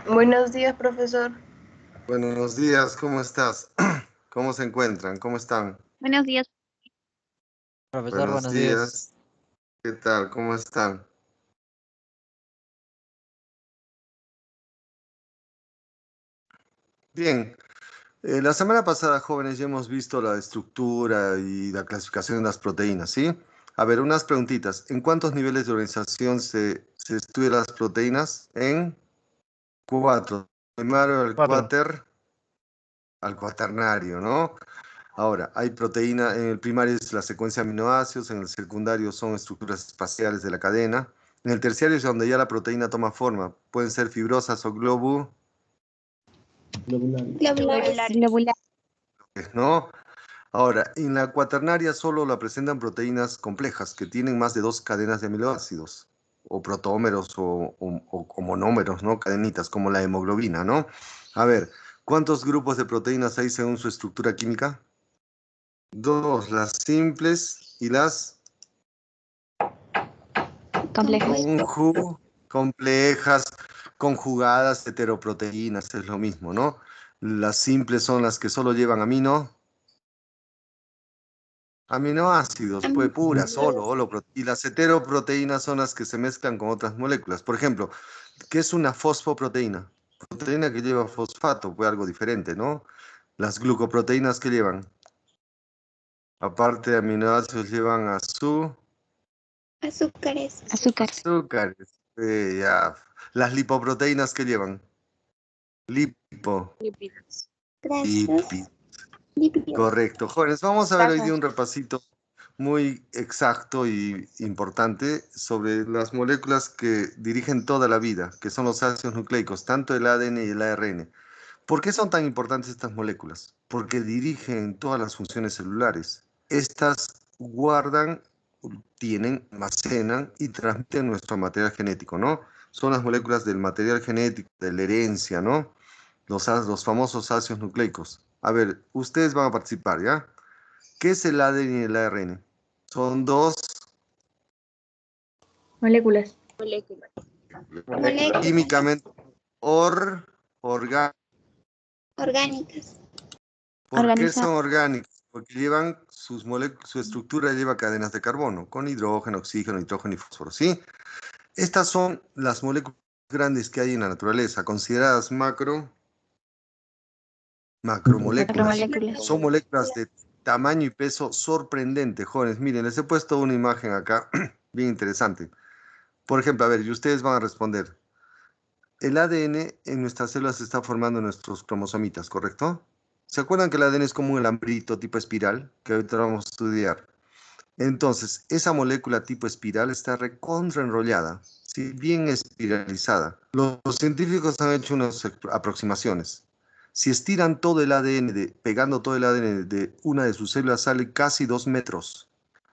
Buenos días, profesor. Buenos días, ¿cómo estás? ¿Cómo se encuentran? ¿Cómo están? Buenos días. Profesor, Buenos buenos días. días. ¿Qué tal? ¿Cómo están? Bien. La semana pasada, jóvenes, ya hemos visto la estructura y la clasificación de las proteínas, ¿sí? A ver, unas preguntitas. ¿En cuántos niveles de organización se estudian las proteínas? En 4. Primero Cuatro. al cuaternario, ¿no? Ahora, hay proteína, en el primario es la secuencia de aminoácidos, en el secundario son estructuras espaciales de la cadena, en el terciario es donde ya la proteína toma forma, pueden ser fibrosas o Globulares. Globular. ¿no? Ahora, en la cuaternaria solo la presentan proteínas complejas que tienen más de 2 cadenas de aminoácidos, o protómeros o monómeros, ¿no? Cadenitas, como la hemoglobina, ¿no? A ver, ¿cuántos grupos de proteínas hay según su estructura química? 2, las simples y las Complejos. complejas, conjugadas, heteroproteínas, es lo mismo, ¿no? Las simples son las que solo llevan aminoácidos, pues puras, solo, y las heteroproteínas son las que se mezclan con otras moléculas. Por ejemplo, ¿qué es una fosfoproteína? Proteína que lleva fosfato, pues algo diferente, ¿no? Las glucoproteínas que llevan, aparte de aminoácidos, llevan Azúcares. Azúcares. azúcares. Ya. Las lipoproteínas que llevan, lipo, Lípidos. Grasas. lipid. Lípidos. Correcto. Jóvenes, vamos a ver hoy día Grasas. un repasito muy exacto y importante sobre las moléculas que dirigen toda la vida, que son los ácidos nucleicos, tanto el ADN y el ARN. ¿Por qué son tan importantes estas moléculas? Porque dirigen todas las funciones celulares. Estas guardan, tienen, almacenan y transmiten nuestro material genético, ¿no? Son las moléculas del material genético, de la herencia, ¿no? Los famosos ácidos nucleicos. A ver, ustedes van a participar, ¿ya? ¿Qué es el ADN y el ARN? Son dos Moléculas. Moléculas. químicamente orgánicas. Orgánicas. ¿Por qué Organizadas. son orgánicas? Porque llevan su estructura lleva cadenas de carbono, con hidrógeno, oxígeno, nitrógeno y fósforo, ¿sí? Estas son las moléculas grandes que hay en la naturaleza, consideradas macromoléculas. Macromoléculas. Son moléculas de tamaño y peso sorprendente, jóvenes. Miren, les he puesto una imagen acá, bien interesante. Por ejemplo, a ver, y ustedes van a responder. El ADN en nuestras células se está formando en nuestros cromosomitas, ¿correcto? ¿Se acuerdan que el ADN es como un alambrito tipo espiral que ahorita vamos a estudiar? Entonces, esa molécula tipo espiral está recontra enrollada, ¿sí? Bien espiralizada. Los científicos han hecho unas aproximaciones. Si estiran todo el ADN, pegando todo el ADN de una de sus células, sale casi 2 metros.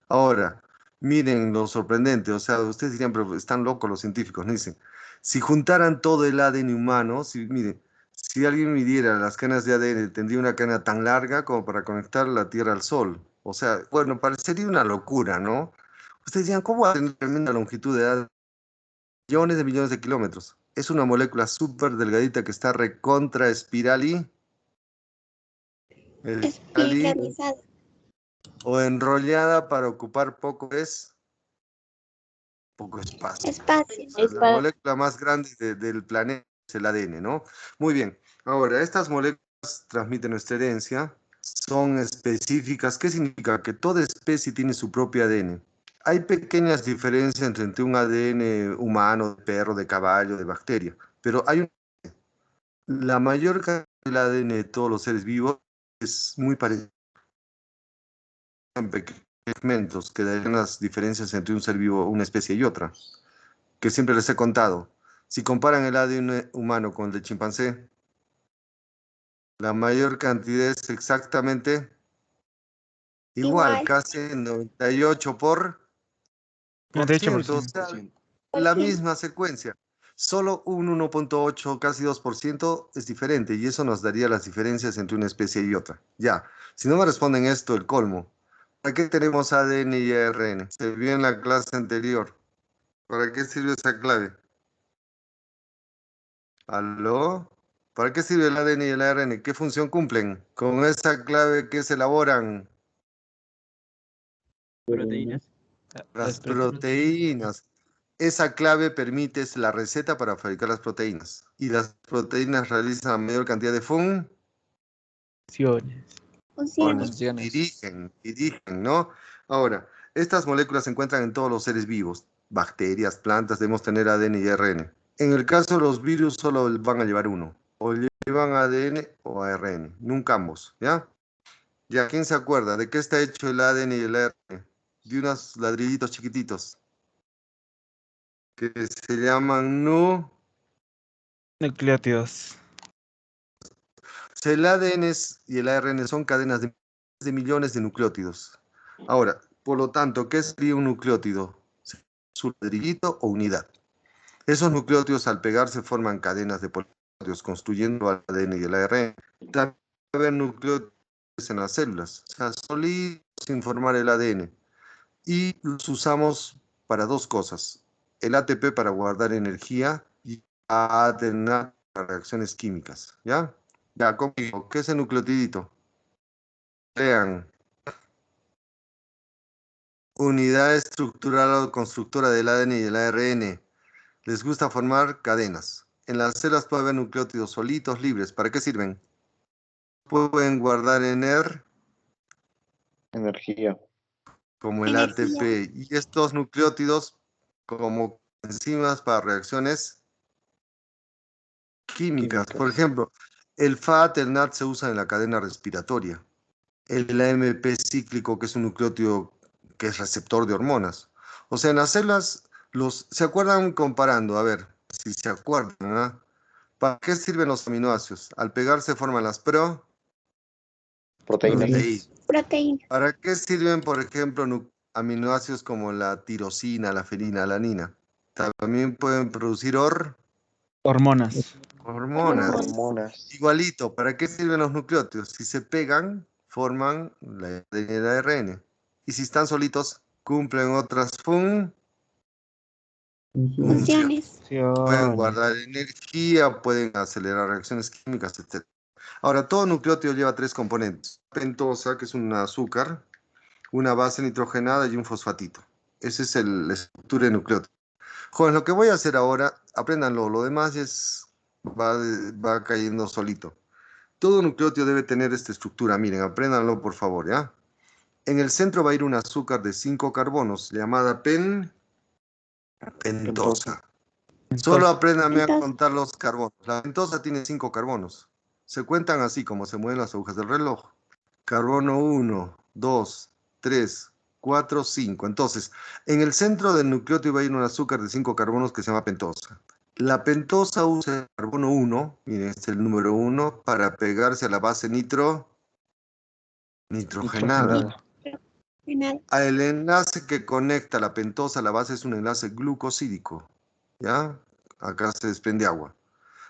Ahora, miren lo sorprendente, o sea, ustedes dirían, pero están locos los científicos, ¿no? Dicen, si juntaran todo el ADN humano, miren, si alguien midiera las cadenas de ADN, tendría una cadena tan larga como para conectar la Tierra al Sol. O sea, bueno, parecería una locura, ¿no? Ustedes dirían, ¿cómo va a tener tremenda longitud de ADN? Millones de kilómetros. Es una molécula súper delgadita que está recontra Espiralizada. o enrollada para ocupar poco espacio. Espacio. La molécula más grande del planeta es el ADN, ¿no? Muy bien. Ahora, estas moléculas transmiten nuestra herencia, son específicas. ¿Qué significa? Que toda especie tiene su propio ADN. Hay pequeñas diferencias entre un ADN humano, de perro, de caballo, de bacteria, pero la mayor cantidad del ADN de todos los seres vivos es muy parecida en pequeños segmentos que darían las diferencias entre un ser vivo, una especie y otra, que siempre les he contado. Si comparan el ADN humano con el de chimpancé, la mayor cantidad es exactamente igual, casi 98%, o sea, la misma secuencia. Solo un 1,8, casi 2% es diferente y eso nos daría las diferencias entre una especie y otra. Ya, si no me responden esto, el colmo. ¿Para qué tenemos ADN y ARN? Se vio en la clase anterior. ¿Para qué sirve esa clave? ¿Aló? ¿Para qué sirve el ADN y el ARN? ¿Qué función cumplen? Con esa clave que se elaboran Proteínas. las proteínas. Esa clave permite es la receta para fabricar las proteínas. Y las proteínas realizan la mayor cantidad de funciones. Funciones. Funciones. Dirigen, ¿no? Ahora, estas moléculas se encuentran en todos los seres vivos, bacterias, plantas, debemos tener ADN y ARN. En el caso de los virus, solo van a llevar uno, o llevan ADN o ARN, nunca ambos, ¿ya? Ya, ¿quién se acuerda de qué está hecho el ADN y el ARN? De unos ladrillitos chiquititos que se llaman Nucleótidos. O sea, el ADN y el ARN son cadenas de millones de nucleótidos. Ahora, por lo tanto, ¿qué sería un nucleótido? Su ladrillito o unidad. Esos nucleótidos al pegarse forman cadenas de nucleótidos construyendo el ADN y el ARN. También puede haber nucleótidos en las células, o sea, sólidos sin formar el ADN. Y los usamos para dos cosas. El ATP para guardar energía y ADN para reacciones químicas. ¿Ya? Ya, conmigo. ¿Qué es el nucleotidito? Vean. Unidad estructural o constructora del ADN y del ARN. Les gusta formar cadenas. En las células puede haber nucleótidos solitos, libres. ¿Para qué sirven? Pueden guardar Energía. como el Energía. ATP. Y estos nucleótidos como enzimas para reacciones químicas. Por ejemplo, el FAT, el NAT se usa en la cadena respiratoria. El AMP cíclico, que es un nucleótido que es receptor de hormonas. O sea, en las células, ¿se acuerdan comparando? A ver, si se acuerdan, ¿ah? ¿Para qué sirven los aminoácidos? Al pegarse forman las Proteínas. proteínas. Proteína. ¿Para qué sirven, por ejemplo, aminoácidos como la tirosina, la ferina, la alanina? También pueden producir Hormonas. hormonas. Hormonas. Igualito, ¿para qué sirven los nucleótidos? Si se pegan, forman la ADN y el ARN. Y si están solitos, cumplen otras funciones. Funciones. Pueden guardar energía, pueden acelerar reacciones químicas, etc. Ahora, todo nucleótido lleva tres componentes. Pentosa, que es un azúcar, una base nitrogenada y un fosfatito. Esa es la estructura de nucleótido. Jóvenes, lo que voy a hacer ahora, apréndanlo, lo demás va cayendo solito. Todo nucleótido debe tener esta estructura. Miren, apréndanlo por favor, ¿ya? En el centro va a ir un azúcar de 5 carbonos llamada pentosa. Solo apréndanme a Pentosa. contar los carbonos. La pentosa tiene 5 carbonos. Se cuentan así como se mueven las agujas del reloj. Carbono 1, 2, 3, 4, 5. Entonces, en el centro del nucleótido va a ir un azúcar de 5 carbonos que se llama pentosa. La pentosa usa el carbono 1, miren, este es el número 1, para pegarse a la base nitrogenada. El enlace que conecta la pentosa a la base es un enlace glucosídico. ¿Ya? Acá se desprende agua.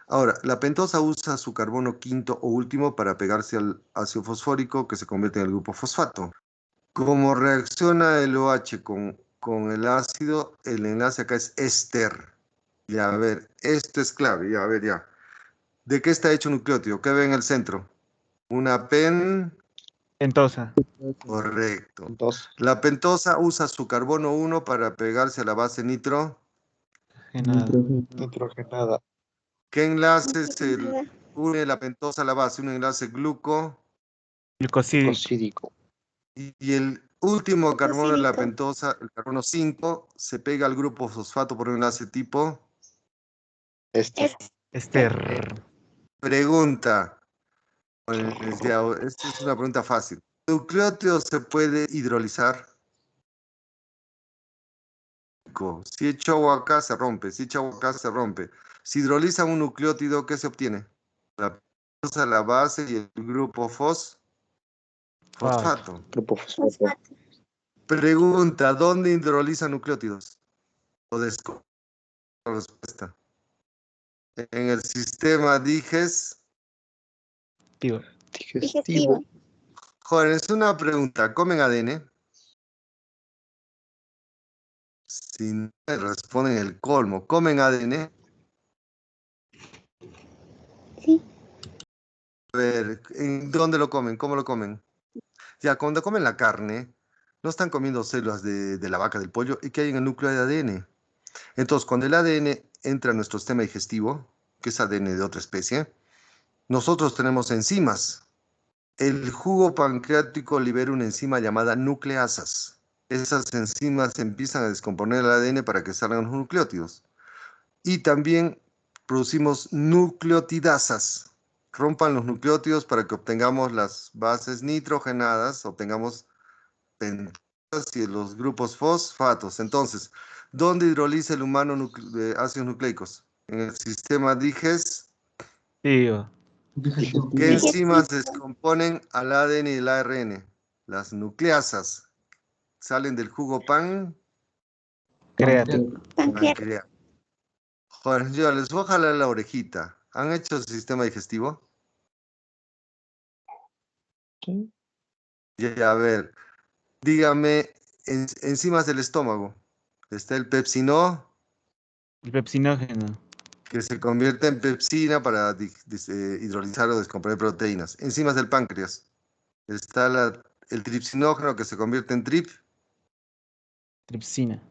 Ahora, la pentosa usa su carbono quinto o último para pegarse al ácido fosfórico que se convierte en el grupo fosfato. Como reacciona el OH con el ácido, el enlace acá es éster. Ya, a ver, esto es clave, ya, a ver, ya. ¿De qué está hecho un nucleótido? ¿Qué ve en el centro? Una Pentosa. Correcto. Entonces, La pentosa usa su carbono 1 para pegarse a la base nitro. nitrogenada. ¿Qué enlace se Nitrogenada. une la pentosa a la base? Un enlace Glucosídico. Glucosídico. y el último carbono de la Glucosídico. pentosa, el carbono 5, se pega al grupo fosfato por un enlace tipo. Éster. Ester. Pregunta. Esta es una pregunta fácil. ¿El nucleótido se puede hidrolizar? Si echo agua acá, se rompe. Si echo agua acá, se rompe. Si hidroliza un nucleótido, ¿qué se obtiene? La pentosa, la base y el grupo fosfato. Grupo fosfato. Fosfato. Pregunta, ¿dónde hidroliza nucleótidos? O desconozco la respuesta. En el sistema digestivo. Tío. Digestivo. Joder, es una pregunta. ¿Comen ADN? Si no me responden el colmo. ¿Comen ADN? ver, ¿en dónde lo comen? ¿Cómo lo comen? Ya, cuando comen la carne, no están comiendo células de la vaca, del pollo, y que hay en el núcleo de ADN. Entonces, cuando el ADN entra a nuestro sistema digestivo, que es ADN de otra especie, nosotros tenemos enzimas. El jugo pancreático libera una enzima llamada nucleasas. Esas enzimas empiezan a descomponer el ADN para que salgan los nucleótidos. Y también producimos nucleotidasas. Rompan los nucleótidos para que obtengamos las bases nitrogenadas, obtengamos pentasas y los grupos fosfatos. Entonces, ¿dónde hidroliza el humano ácidos nucleicos? En el sistema digestivo. Tío. ¿Qué enzimas descomponen al ADN y el ARN? Las nucleasas. Salen del jugo Créate. pancreas. Joder, yo les voy a jalar la orejita. ¿Han hecho el sistema digestivo? Sí. Ya, a ver, dígame, enzimas del estómago. Está el pepsino, El pepsinógeno. que se convierte en pepsina para hidrolizar o descomponer proteínas. Enzimas del páncreas. Está el tripsinógeno, que se convierte en Tripsina.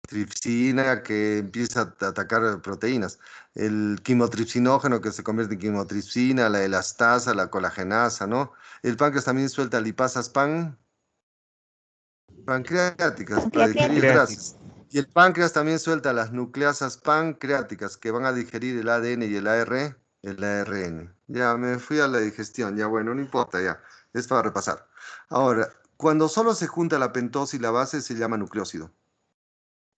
tripsina, que empieza a atacar proteínas. El quimotripsinógeno, que se convierte en quimotripsina, la elastasa, la colagenasa, ¿no? El páncreas también suelta lipasas pancreáticas para digerir Pancreático. grasas. Y el páncreas también suelta las nucleasas pancreáticas que van a digerir el ADN y el ARN. Ya me fui a la digestión, ya bueno, no importa, ya. Es para repasar. Ahora, cuando solo se junta la pentosa y la base se llama nucleósido.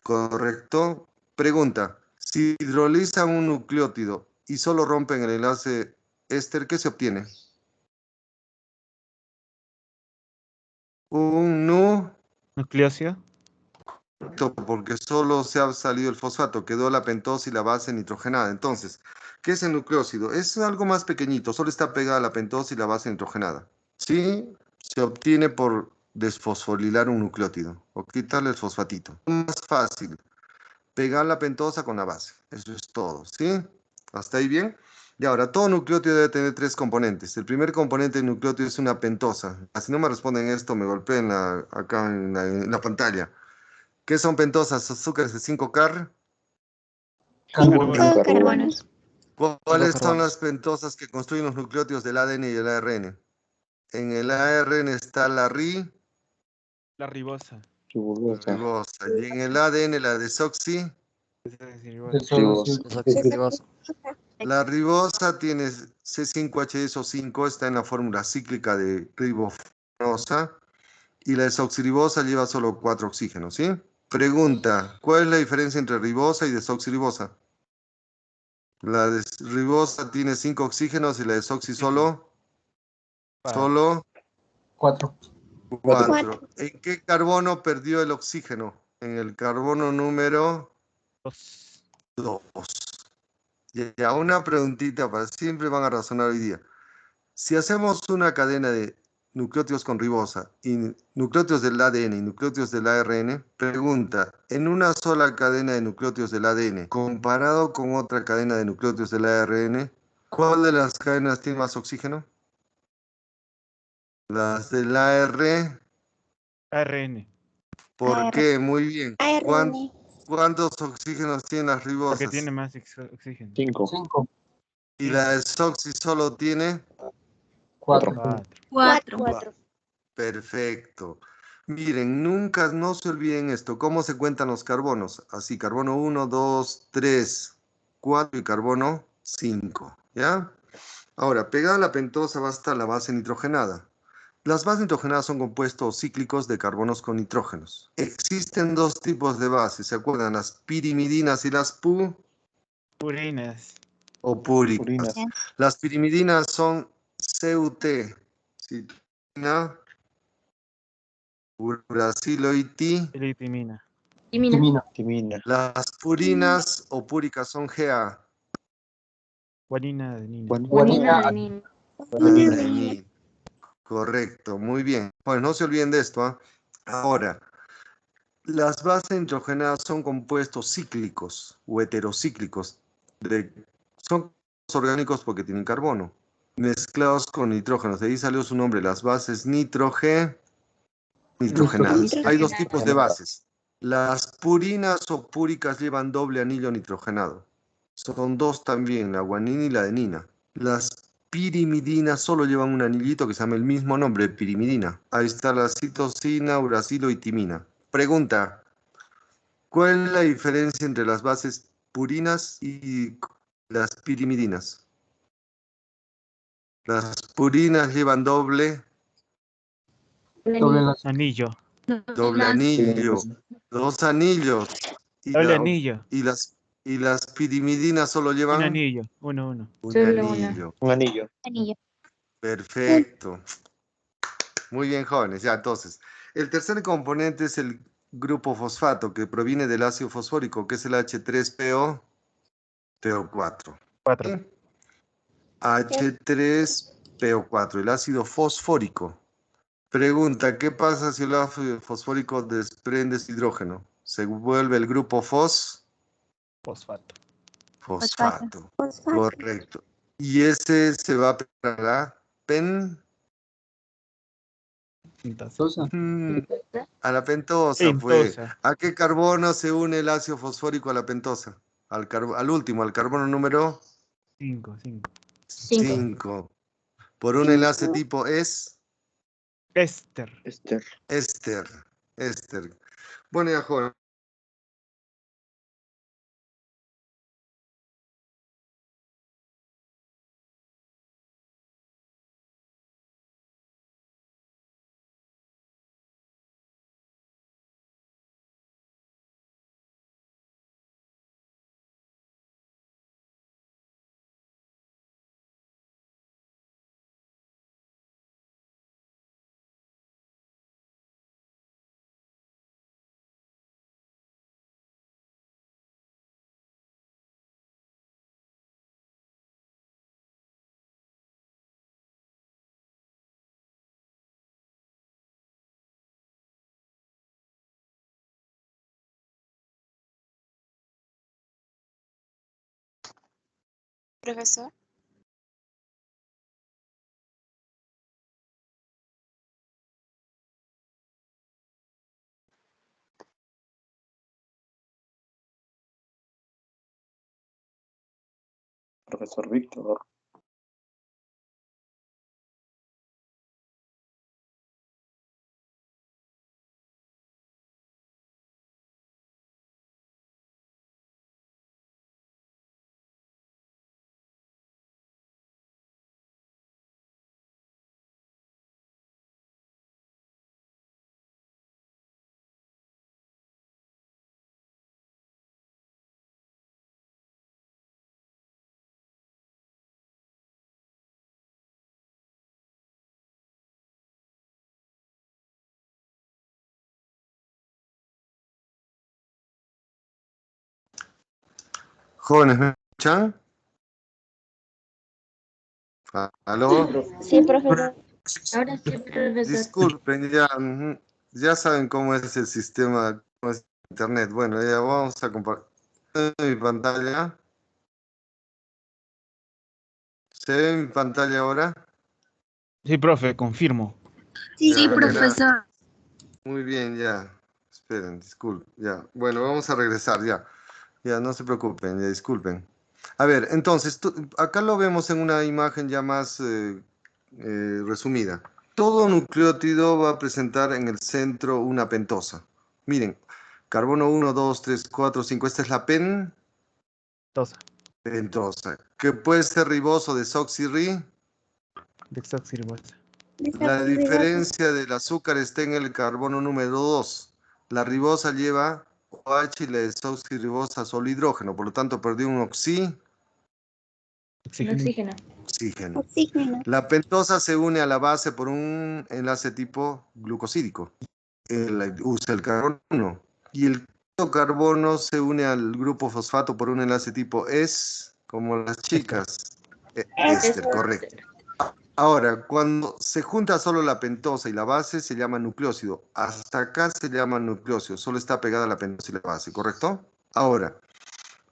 ¿Correcto? Pregunta, si hidrolizan un nucleótido y solo rompen el enlace éster, ¿qué se obtiene? Un Nucleócido. porque solo se ha salido el fosfato, quedó la pentosa y la base nitrogenada. Entonces, ¿qué es el nucleósido? Es algo más pequeñito, solo está pegada la pentosa y la base nitrogenada. ¿Sí? Se obtiene por desfosforilar un nucleótido o quitarle el fosfatito. Más fácil, pegar la pentosa con la base. Eso es todo, ¿sí? ¿Hasta ahí bien? Y ahora, todo nucleótido debe tener tres componentes. El primer componente del nucleótido es una pentosa. Si no me responden esto, me golpeen acá en la pantalla. ¿Qué son pentosas? Azúcares de 5-car. Carbono. Todos carbonos. ¿Cuáles son carbonos. las pentosas que construyen los nucleótidos del ADN y el ARN? En el ARN está la La ribosa. ribosa. Y en el ADN la Ribosa. Ribosa. La ribosa tiene C5H5, está en la fórmula cíclica de ribofenosa. Y la desoxirribosa lleva solo 4 oxígenos, ¿sí? Pregunta, ¿cuál es la diferencia entre ribosa y desoxirribosa? La ribosa tiene 5 oxígenos y la desoxi solo 4. 4. ¿En qué carbono perdió el oxígeno? En el carbono número 2. Ya, una preguntita para siempre van a razonar hoy día. Si hacemos una cadena de nucleótidos con ribosa y nucleótidos del ADN y nucleótidos del ARN, pregunta, en una sola cadena de nucleótidos del ADN, comparado con otra cadena de nucleótidos del ARN, ¿cuál de las cadenas tiene más oxígeno? Las del AR. ARN. ¿Por qué? Muy bien. ARN. ¿Cuántos oxígenos tienen las Porque ribosas? tiene más oxígeno. 5. Y la desoxi solo tiene. 4. 4. 4. Perfecto. Miren, nunca, no se olviden esto. ¿Cómo se cuentan los carbonos? Así, carbono 1, 2, 3, 4 y carbono 5. ¿Ya? Ahora, pegada a la pentosa va a estar la base nitrogenada. Las bases nitrogenadas son compuestos cíclicos de carbonos con nitrógenos. Existen dos tipos de bases, ¿se acuerdan? Las pirimidinas y las Purinas. o púricas. Purinas. Las pirimidinas son CUT, citrina, uracilo y T. Elitimina. Timina. Las purinas o púricas son GA. Guanina adenina. Guanina. Adenina. Correcto, muy bien. Pues no se olviden de esto, ¿ah? Ahora, las bases nitrogenadas son compuestos cíclicos o heterocíclicos. Son orgánicos porque tienen carbono. mezclados con nitrógenos. De ahí salió su nombre, las bases nitrogenadas. Hay dos tipos de bases. Las purinas o púricas llevan doble anillo nitrogenado. Son dos también, la guanina y la adenina. Las pirimidinas solo llevan un anillito que se llama el mismo nombre, pirimidina. Ahí está la citosina, uracilo y timina. Pregunta, ¿cuál es la diferencia entre las bases purinas y las pirimidinas? Las purinas llevan doble Anillo. anillo, dos anillos. Y, Doble anillo. y las pirimidinas solo Un llevan anillo. Uno. un anillo. Un anillo. Anillo. Perfecto. Muy bien, jóvenes. Ya, entonces, el tercer componente es el grupo fosfato, que proviene del ácido fosfórico, que es el H3PO, PO4. 4. H3PO4, el ácido fosfórico. Pregunta, ¿qué pasa si el ácido fosfórico desprende hidrógeno? Se vuelve el grupo Fosfato. fosfato. Fosfato. Correcto. Y ese se va a pegar a la a la pentosa, pues. Pentosa. ¿A qué carbono se une el ácido fosfórico a la pentosa? Al último, al carbono número 5. 5. Por un enlace tipo Éster. éster. Bueno, ya, joven. Profesor. Profesor Víctor. Jóvenes, ¿me escuchan? ¿Aló? Sí, profesor. Ahora sí, profesor. Disculpen, ya saben cómo es el sistema, cómo es internet. Bueno, ya vamos a compartir mi pantalla. ¿Se ve mi pantalla ahora? Sí, profe, confirmo. Sí, Ya, profesor. muy bien, ya. Esperen, disculpen, ya. Bueno, vamos a regresar, ya. Ya, no se preocupen, ya, disculpen. A ver, entonces, acá lo vemos en una imagen ya más resumida. Todo nucleótido va a presentar en el centro una pentosa. Miren, carbono 1, 2, 3, 4, 5. Esta es la pentosa, que puede ser riboso, desoxirri. Desoxirribosa. La diferencia del azúcar está en el carbono número 2. La ribosa lleva OH y la desoxirribosa solo hidrógeno, por lo tanto perdió un Oxígeno. oxígeno. Oxígeno. La pentosa se une a la base por un enlace tipo glucosídico. Usa el carbono. Y el carbono se une al grupo fosfato por un enlace tipo como las chicas. Éster, correcto. Ahora, cuando se junta solo la pentosa y la base, se llama nucleócido. Hasta acá se llama nucleócido, solo está pegada la pentosa y la base, ¿correcto? Ahora,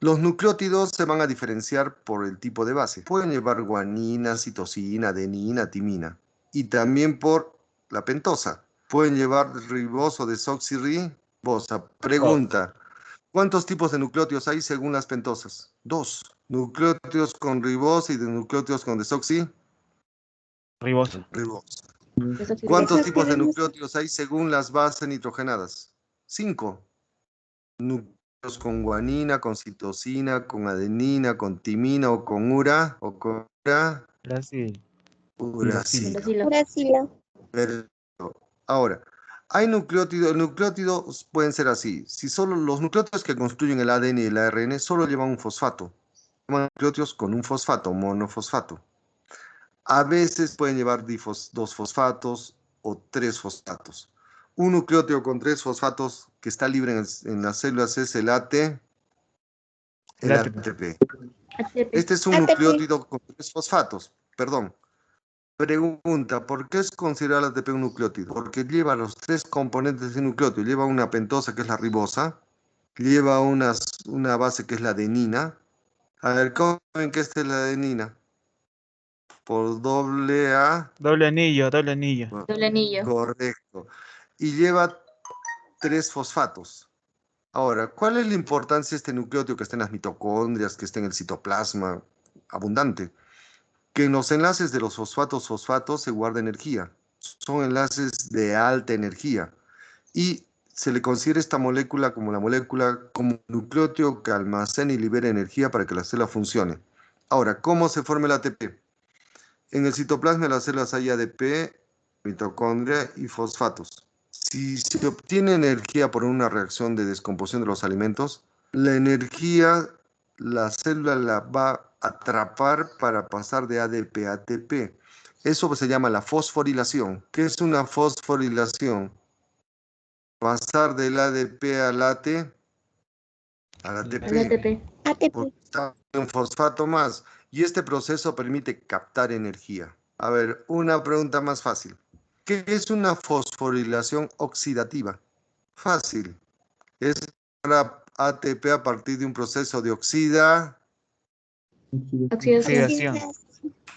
Los nucleótidos se van a diferenciar por el tipo de base. Pueden llevar guanina, citosina, adenina, timina. Y también por la pentosa. Pueden llevar riboso, desoxirribosa. Pregunta, ¿cuántos tipos de nucleótidos hay según las pentosas? 2. Nucleótidos con ribosa y de nucleótidos con desoxirribosa. Ribosa. ¿Cuántos tipos de nucleótidos hay según las bases nitrogenadas? 5. Nucleótidos con guanina, con citosina, con adenina, con timina o con ura, Brasil. uracil. Uracilo. Uracilo. Perfecto. Ahora, hay nucleótidos pueden ser así. Si solo los nucleótidos que construyen el ADN y el ARN solo llevan un fosfato. Se llaman nucleótidos con un fosfato, monofosfato. A veces pueden llevar dos fosfatos o 3 fosfatos. Un nucleótido con 3 fosfatos que está libre en las células es el ATP. ATP. Este es un ATP. nucleótido con 3 fosfatos. Perdón. Pregunta, ¿por qué es considerado el ATP un nucleótido? Porque lleva los 3 componentes del nucleótido. Lleva una pentosa que es la ribosa. Lleva una base que es la adenina. A ver, ¿cómo ven que esta es la adenina? Por doble A. Doble anillo, doble anillo. Doble anillo. Correcto. Y lleva 3 fosfatos. Ahora, ¿cuál es la importancia de este nucleótido que está en las mitocondrias, que está en el citoplasma abundante? Que en los enlaces de los fosfatos se guarda energía. Son enlaces de alta energía. Y se le considera esta molécula como como nucleótido que almacena y libera energía para que la célula funcione. Ahora, ¿cómo se forma el ATP? En el citoplasma de las células hay ADP, mitocondria y fosfatos. Si se obtiene energía por una reacción de descomposición de los alimentos, la energía la célula la va a atrapar para pasar de ADP a ATP. Eso se llama la fosforilación. ¿Qué es una fosforilación? Pasar del ADP al ATP. Al ATP. ATP. ATP. Porque está un fosfato más. Y este proceso permite captar energía. A ver, una pregunta más fácil. ¿Qué es una fosforilación oxidativa? Fácil. Es para ATP a partir de un proceso de Oxidación. Oxidación.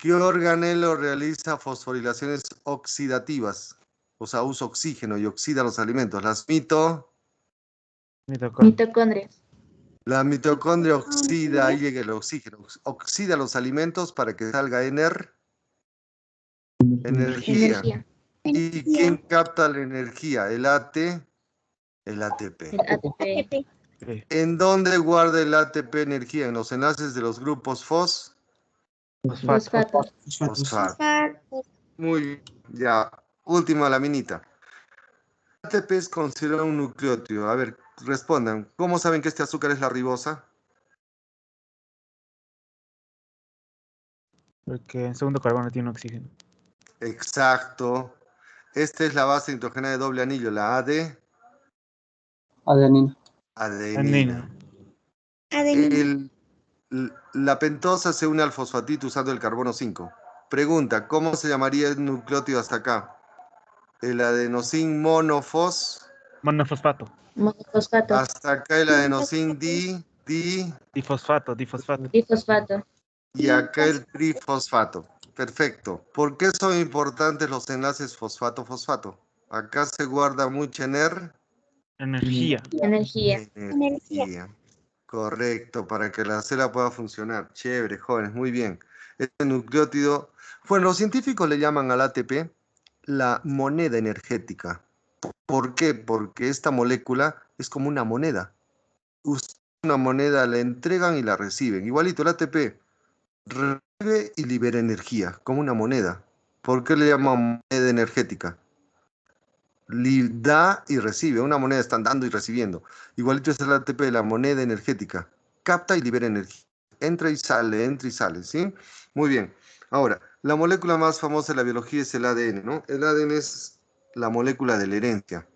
¿Qué organelo realiza fosforilaciones oxidativas? O sea, usa oxígeno y oxida los alimentos. Mitocondria. Mitocondrias. La mitocondria oxida, ahí llega el oxígeno, oxida los alimentos para que salga energía. Energía. ¿Y quién capta la energía? El ATP. El ATP. Sí. ¿En dónde guarda el ATP energía? En los enlaces de los grupos Fosfatos. fosfato. Muy bien, ya. Última laminita. ATP es considerado un nucleótido. A ver, respondan. ¿Cómo saben que este azúcar es la ribosa? Porque en segundo carbono tiene oxígeno. Exacto. Esta es la base nitrogenada de doble anillo, la Adenina. adenina. Adenina. La pentosa se une al fosfatito usando el carbono 5. Pregunta, ¿cómo se llamaría el nucleótido hasta acá? El adenosin Monofosfato. Monofosfato. hasta acá el adenosin Difosfato. Difosfato. y acá el trifosfato. Perfecto. ¿Por qué son importantes los enlaces fosfato-fosfato? Acá se guarda mucha Energía. Energía. energía. Correcto, para que la célula pueda funcionar. Chévere, jóvenes, muy bien. Este nucleótido, bueno, los científicos le llaman al ATP la moneda energética. ¿Por qué? Porque esta molécula es como una moneda. Una moneda la entregan y la reciben. Igualito el ATP recibe y libera energía, como una moneda. ¿Por qué le llaman moneda energética? Da y recibe. Una moneda están dando y recibiendo. Igualito es el ATP de la moneda energética. Capta y libera energía. Entra y sale, ¿sí? Muy bien. Ahora, la molécula más famosa de la biología es el ADN, ¿no? El ADN es la molécula de la herencia.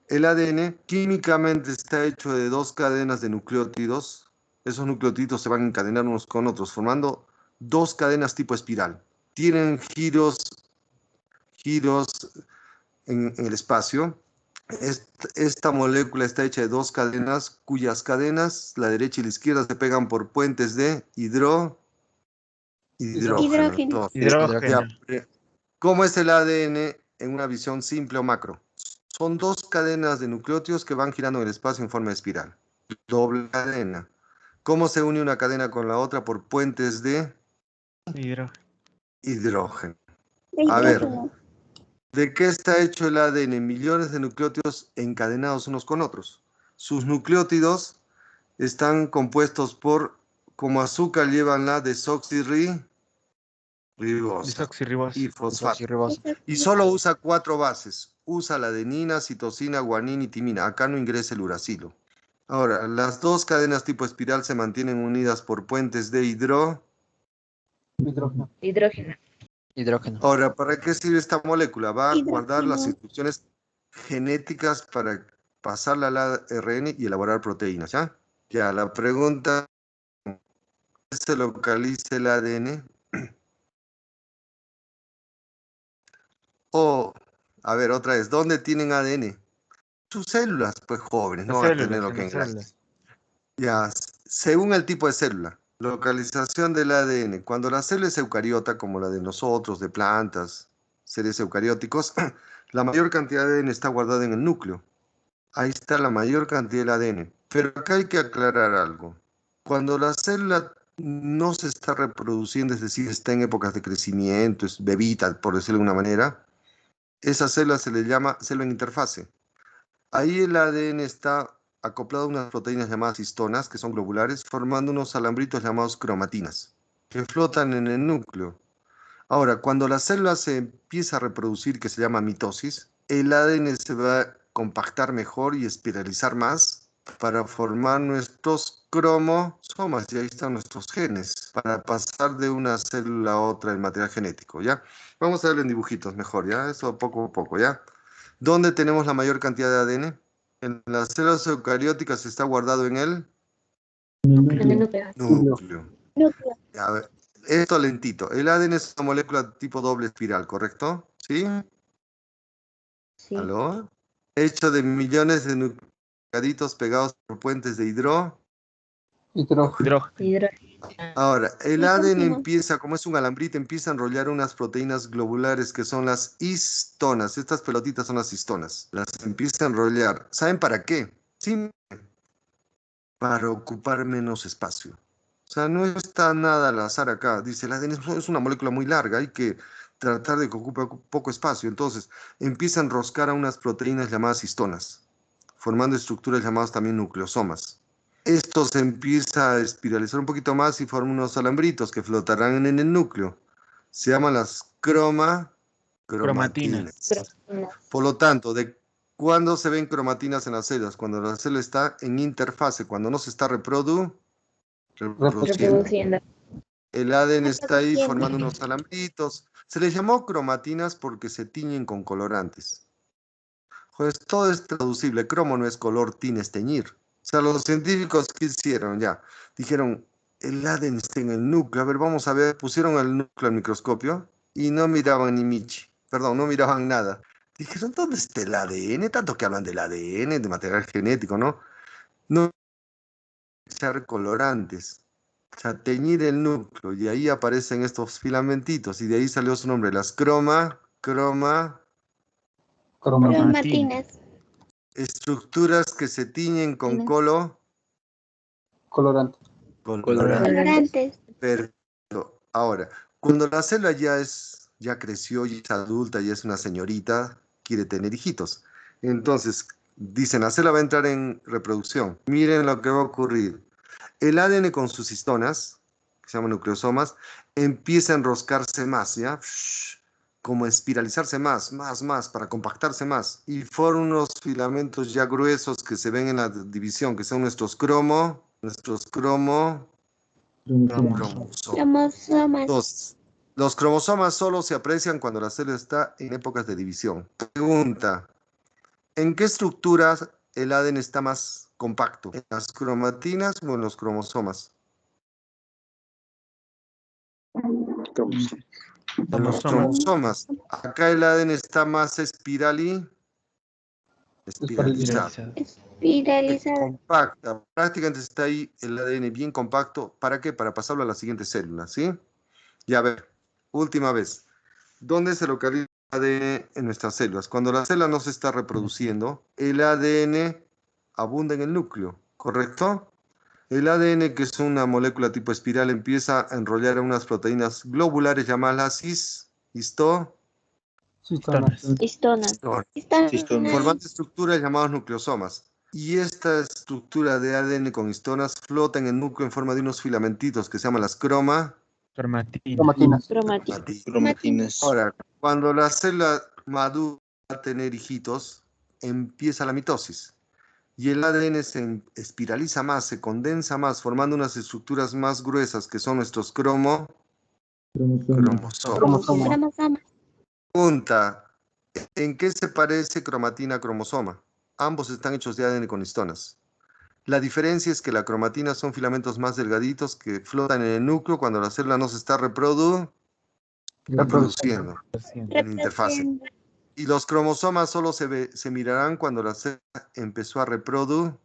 El ADN químicamente está hecho de 2 cadenas de nucleótidos. Esos nucleótidos se van a encadenar unos con otros, formando 2 cadenas tipo espiral. Tienen giros en el espacio. Esta molécula está hecha de dos cadenas, cuyas cadenas, la derecha y la izquierda, se pegan por puentes de hidrógeno. Hidrógeno. Hidrógeno. Ya, ¿cómo es el ADN en una visión simple o macro? Son dos cadenas de nucleótidos que van girando en el espacio en forma de espiral. Doble cadena. ¿Cómo se une una cadena con la otra? Por puentes de Hidrógeno. hidrógeno. A ver, ¿de qué está hecho el ADN? Millones de nucleótidos encadenados unos con otros. Sus nucleótidos están compuestos como azúcar, llevan la desoxirribosa Desoxirribosa. y fosfato. Y solo usa 4 bases. Usa la adenina, citosina, guanina y timina. Acá no ingresa el uracilo. Ahora, las dos cadenas tipo espiral se mantienen unidas por puentes de Hidrógeno. Ahora, ¿para qué sirve esta molécula? Va a guardar las instrucciones genéticas para pasarla al ARN y elaborar proteínas, ¿ya? Ya, la pregunta, ¿dónde se localiza el ADN? O, a ver, otra vez, ¿dónde tienen ADN? Sus células, pues jóvenes, no Las va a células, tener lo en que las en células. Ya, según el tipo de célula, localización del ADN. Cuando la célula es eucariota, como la de nosotros, de plantas, seres eucarióticos, la mayor cantidad de ADN está guardada en el núcleo. Ahí está la mayor cantidad del ADN. Pero acá hay que aclarar algo. Cuando la célula no se está reproduciendo, es decir, está en épocas de crecimiento, es bebita, por decirlo de una manera, esa célula se le llama célula en interfase. Ahí el ADN está acoplado a unas proteínas llamadas histonas, que son globulares, formando unos alambritos llamados cromatinas, que flotan en el núcleo. Ahora, cuando la célula se empieza a reproducir, que se llama mitosis, el ADN se va a compactar mejor y espiralizar más para formar nuestros cromosomas, y ahí están nuestros genes, para pasar de una célula a otra el material genético, ¿ya? Vamos a verlo en dibujitos mejor, ¿ya? Eso poco a poco, ¿ya? ¿Dónde tenemos la mayor cantidad de ADN? En las células eucarióticas está guardado en el En el núcleo. núcleo. A ver, esto lentito. El ADN es una molécula tipo doble espiral, ¿correcto? ¿Sí? Sí. ¿Aló? Hecho de millones de nucleaditos pegados por puentes de Hidrógeno. Hidrógeno. Ahora, el ADN empieza, como es un alambrito, empieza a enrollar unas proteínas globulares que son las histonas. Estas pelotitas son las histonas. Las empieza a enrollar. ¿Saben para qué? Sí, para ocupar menos espacio. O sea, no está nada al azar acá. Dice, el ADN es una molécula muy larga, hay que tratar de que ocupe poco espacio. Entonces, empieza a enroscar a unas proteínas llamadas histonas, formando estructuras llamadas también nucleosomas. Esto se empieza a espiralizar un poquito más y forma unos alambritos que flotarán en el núcleo. Se llaman las cromatinas. Por lo tanto, ¿cuándo se ven cromatinas en las células? Cuando la célula está en interfase, cuando no se está reproduciendo. Reproduciendo. El ADN está ahí formando unos alambritos. Se les llamó cromatinas porque se tiñen con colorantes. Pues todo es traducible. Cromo no es color, tin es teñir. O sea, los científicos, ¿qué hicieron? Ya, dijeron, el ADN está en el núcleo. A ver, vamos a ver. Pusieron el núcleo al microscopio y no miraban ni Michi. Perdón, no miraban nada. Dijeron, ¿dónde está el ADN? Tanto que hablan del ADN, de material genético, ¿no? No echar colorantes. O sea, teñir el núcleo. Y ahí aparecen estos filamentitos. Y de ahí salió su nombre. Las Cromatinas. estructuras que se tiñen con Colorante. colorantes. Perfecto. Ahora, cuando la célula ya creció, ya es adulta, ya es una señorita, quiere tener hijitos. Entonces, dicen, la célula va a entrar en reproducción. Miren lo que va a ocurrir. El ADN con sus histonas, que se llaman nucleosomas, empieza a enroscarse más, ¿ya? Como espiralizarse más, para compactarse más. Y forman unos filamentos ya gruesos que se ven en la división, que son nuestros cromosomas. Entonces, los cromosomas solo se aprecian cuando la célula está en épocas de división. Pregunta, ¿en qué estructuras el ADN está más compacto? ¿En las cromatinas o en los cromosomas? En los cromosomas. Acá el ADN está más espiralizado. espiralizada. Espiralizada. Compacta. Prácticamente está ahí el ADN bien compacto. ¿Para qué? Para pasarlo a la siguiente célula, ¿sí? Y a ver, última vez. ¿Dónde se localiza el ADN en nuestras células? Cuando la célula no se está reproduciendo, el ADN abunda en el núcleo, ¿correcto? El ADN, que es una molécula tipo espiral, empieza a enrollar en unas proteínas globulares llamadas histonas, Histonas. formando estructuras llamadas nucleosomas. Y esta estructura de ADN con histonas flota en el núcleo en forma de unos filamentitos que se llaman las Cromatinas. Cromatinas. Ahora, cuando la célula madura a tener hijitos, empieza la mitosis. Y el ADN se espiraliza más, se condensa más, formando unas estructuras más gruesas que son nuestros cromosomas. Pregunta, ¿en qué se parece cromatina a cromosoma? Ambos están hechos de ADN con histonas. La diferencia es que la cromatina son filamentos más delgaditos que flotan en el núcleo cuando la célula no se está reproduciendo en la interfase. Y los cromosomas solo se mirarán cuando la célula empezó a reproducirse.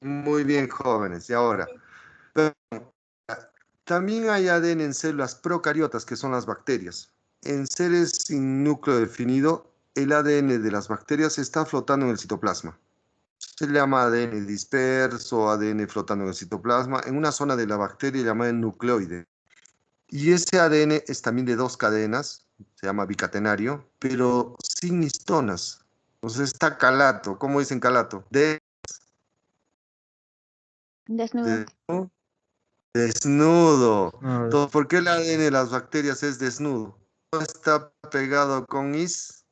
Muy bien, jóvenes. Y ahora, también hay ADN en células procariotas, que son las bacterias. En seres sin núcleo definido, el ADN de las bacterias está flotando en el citoplasma. Se le llama ADN disperso, ADN flotando en el citoplasma, en una zona de la bacteria llamada el nucleoide. Y ese ADN es también de 2 cadenas, se llama bicatenario, pero sin histonas. Entonces está calato. ¿Cómo dicen calato? Desnudo. Desnudo. Entonces, ¿por qué el ADN de las bacterias es desnudo? No está pegado con histonas.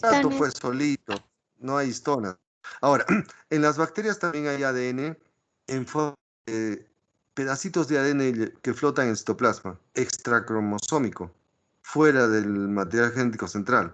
Calato fue solito, no hay histonas. Ahora, en las bacterias también hay ADN en forma de pedacitos de ADN que flotan en el citoplasma, extracromosómico, fuera del material genético central.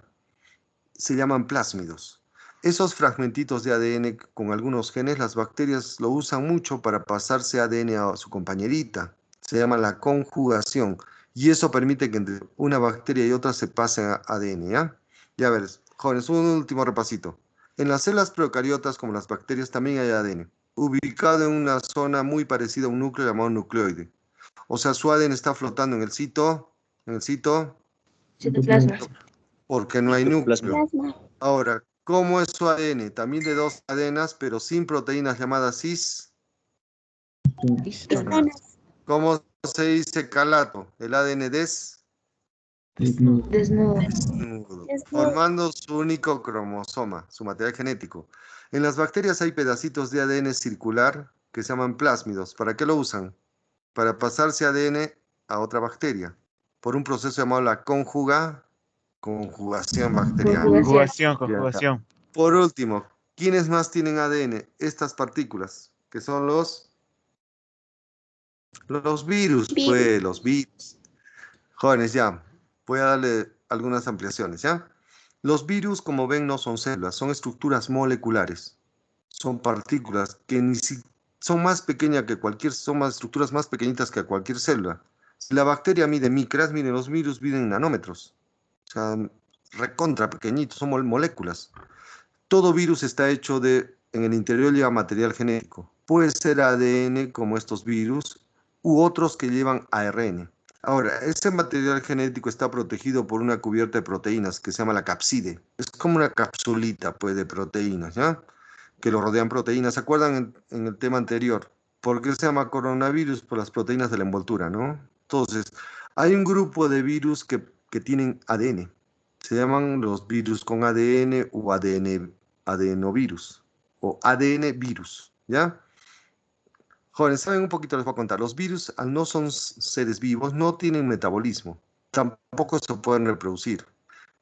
Se llaman plásmidos. Esos fragmentitos de ADN con algunos genes, las bacterias lo usan mucho para pasarse ADN a su compañerita. Se llama la conjugación. Y eso permite que entre una bacteria y otra se pasen ADN, ¿ya? Ya ves, jóvenes, un último repasito. En las células procariotas, como las bacterias, también hay ADN, ubicado en una zona muy parecida a un núcleo llamado nucleoide. O sea, su ADN está flotando en el Citoplasma. porque no hay núcleo. Plasma. Ahora, ¿cómo es su ADN? También de 2 cadenas, pero sin proteínas llamadas Histonas. ¿Cómo se dice calato? El ADN Desnudo. formando su único cromosoma, su material genético. En las bacterias hay pedacitos de ADN circular que se llaman plásmidos. ¿Para qué lo usan? Para pasarse ADN a otra bacteria, por un proceso llamado la conjugación bacteriana. Conjugación. Por último, ¿quiénes más tienen ADN? Estas partículas, que son los virus, pues, los virus. Jóvenes, ya, voy a darle algunas ampliaciones, ¿ya? Los virus, como ven, no son células, son estructuras moleculares. Son partículas que son más pequeñas que son más estructuras más pequeñitas que cualquier célula. Si la bacteria mide micras, miren, los virus miden nanómetros. O sea, recontra pequeñitos, son moléculas. Todo virus está hecho en el interior lleva material genético. Puede ser ADN como estos virus u otros que llevan ARN. Ahora, ese material genético está protegido por una cubierta de proteínas que se llama la capside. Es como una capsulita, pues, de proteínas, ¿ya? Que lo rodean proteínas. ¿Se acuerdan en el tema anterior? ¿Por qué se llama coronavirus? Por las proteínas de la envoltura, ¿no? Entonces, hay un grupo de virus que tienen ADN. Se llaman los virus con ADN o adenovirus o ADN virus, ¿ya? Jóvenes, saben un poquito, les voy a contar. Los virus, al no son seres vivos, no tienen metabolismo. Tampoco se pueden reproducir.